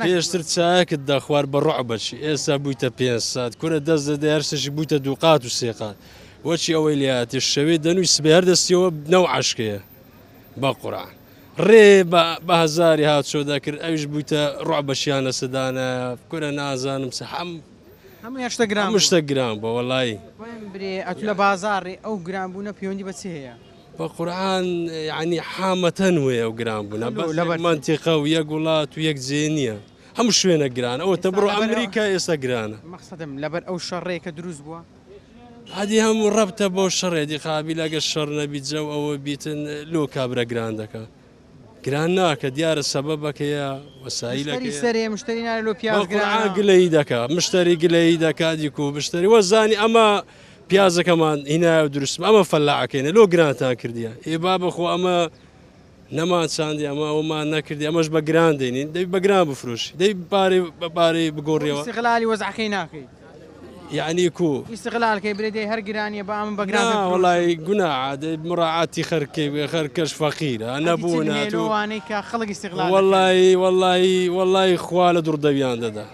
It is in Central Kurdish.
پێشتر چایەکت دا خوار بە ڕوع بەچی ئێستا بوویتە 500 کورە دەست دەدە هەرسەشی بوویتە 2 قات و 3 قات وەچی ئەوەی لێهاتی شەوێ دەنووی سبێ هەردەستیەوە نەو عەشکەیە بە قورعان ڕێ بە هەزاری هات چۆدا کرد ئەویش بوویتە ڕوع بەشیانە سەدانە کورە نازانم هەموو شتە گران هەموو شتە گران بە وەڵایی برێ ئەتو لە بازاڕێ ئەو گرانبوونە پەیوەندی بە چی هەیە بە قورعان یعنی حامەتەن وێ ئەو گرانبوونە بە منتیقە و یەک وڵات و یەک جێ نییە هەموو شوێنە گرانە ئەوە تە بڕۆ ئەمریکا ئێستا گرانە مەقسەدم لەبەر ئەو شەڕێ کە دروست بووە هەدی هەموو ڕەبتە بۆ شەڕێدی قابل ئەگە شەڕ نەبی جە و ئەوە بیتن لۆ کابرا گران دەکە گران ناکە دیارە سەبەبەکەیە وەسایلەکەی سەرێ مشتری نارە لۆ پیاز گران گلەی دەکا مشتری گلەی دەکات دیکو مشتری وەزانی ئەمە پیازەکەمان هینایە و دروستم ئەمە فەلاعەکەینە لۆ گرانتان کردیە ئێ با بەخۆ ئەمە نەمان چاندی ئەمە ئەومان نەکردی ئەمەش بە گران دێنین دەی بە گران بفرۆشی دەی پارەی بگۆڕیەوە استقلالی وەزعەکەی ناکەیت یعنی کو استقلالکەی برێ دەی هەر گرانیە بە ئەمە بە گران وڵی گوناح دەی مڕاعاتی خەرکەی خەرکەش فەقیرە نەبوو ناتوانەی کە خەڵک استقلال وڵی خوا لە دوڕدەویان دەدا